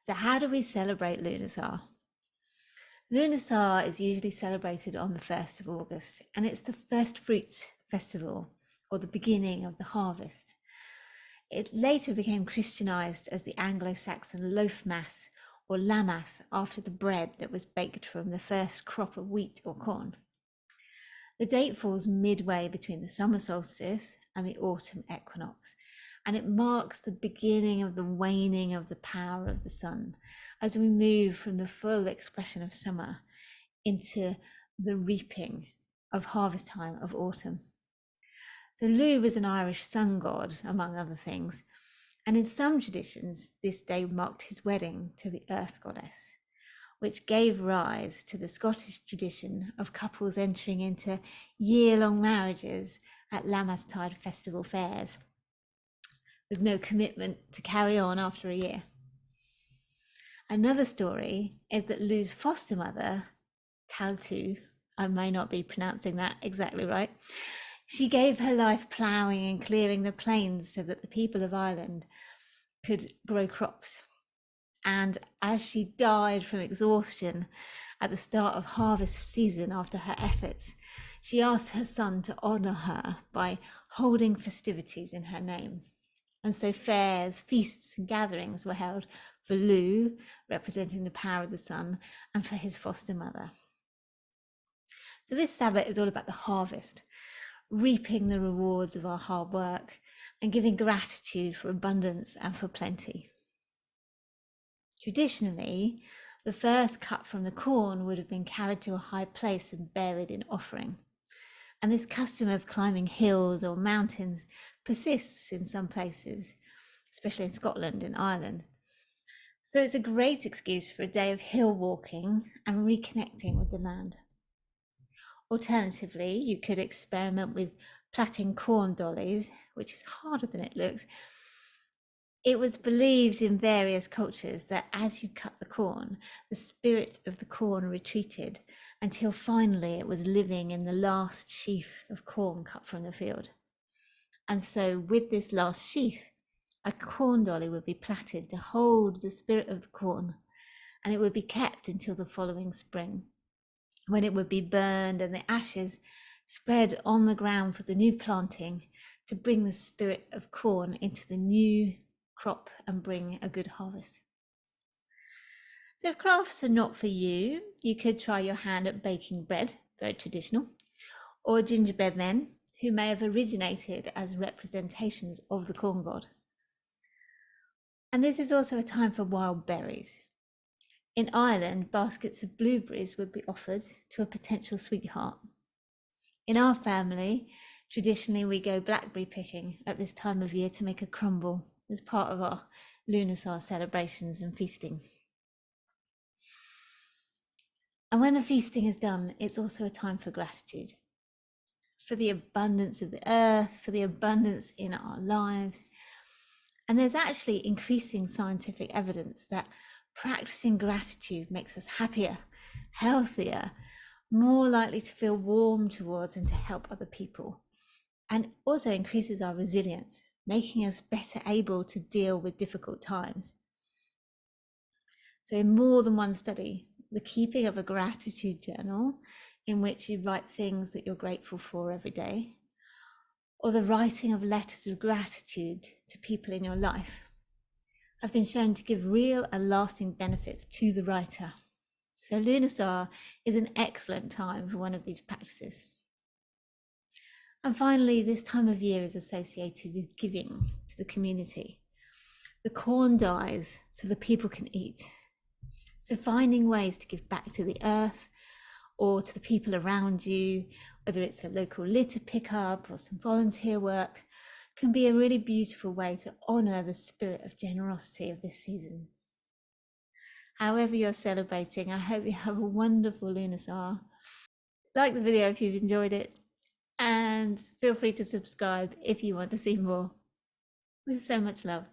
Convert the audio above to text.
So how do we celebrate Lughnasadh? Lughnasadh is usually celebrated on the 1st of August, and it's the first fruits festival, or the beginning of the harvest. It later became Christianized as the Anglo-Saxon loaf mass or lammas, after the bread that was baked from the first crop of wheat or corn. The date falls midway between the summer solstice and the autumn equinox, and it marks the beginning of the waning of the power of the sun as we move from the full expression of summer into the reaping of harvest time of autumn. So Lugh was an Irish sun god, among other things, and in some traditions, this day marked his wedding to the earth goddess, which gave rise to the Scottish tradition of couples entering into year-long marriages at Lughnasadh festival fairs, with no commitment to carry on after a year. Another story is that Lugh's foster mother, Taltu, I may not be pronouncing that exactly right, she gave her life ploughing and clearing the plains so that the people of Ireland could grow crops. And as she died from exhaustion at the start of harvest season after her efforts, she asked her son to honour her by holding festivities in her name. And so fairs, feasts and gatherings were held for Lugh, representing the power of the sun, and for his foster mother. So this Sabbath is all about the harvest, reaping the rewards of our hard work and giving gratitude for abundance and for plenty. Traditionally, the first cut from the corn would have been carried to a high place and buried in offering. And this custom of climbing hills or mountains persists in some places, especially in Scotland and Ireland. So it's a great excuse for a day of hill walking and reconnecting with the land. Alternatively, you could experiment with plaiting corn dollies, which is harder than it looks. It was believed in various cultures that as you cut the corn, the spirit of the corn retreated until finally it was living in the last sheaf of corn cut from the field. And so with this last sheaf, a corn dolly would be plaited to hold the spirit of the corn, and it would be kept until the following spring, when it would be burned and the ashes spread on the ground for the new planting to bring the spirit of corn into the new crop and bring a good harvest. So if crafts are not for you, you could try your hand at baking bread, very traditional, or gingerbread men, who may have originated as representations of the corn god. And this is also a time for wild berries. In Ireland, baskets of blueberries would be offered to a potential sweetheart. In our family, traditionally we go blackberry picking at this time of year to make a crumble as part of our Lughnasadh celebrations and feasting. And when the feasting is done, it's also a time for gratitude, for the abundance of the earth, for the abundance in our lives. And there's actually increasing scientific evidence that practicing gratitude makes us happier, healthier, more likely to feel warm towards and to help other people, and also increases our resilience, making us better able to deal with difficult times. So in more than one study, the keeping of a gratitude journal in which you write things that you're grateful for every day, or the writing of letters of gratitude to people in your life, have been shown to give real and lasting benefits to the writer. So Lughnasadh is an excellent time for one of these practices. And finally, this time of year is associated with giving to the community. The corn dies so the people can eat. So finding ways to give back to the earth or to the people around you, whether it's a local litter pickup or some volunteer work, can be a really beautiful way to honour the spirit of generosity of this season. However you're celebrating, I hope you have a wonderful Lughnasadh. Like the video if you've enjoyed it, and feel free to subscribe if you want to see more. With so much love.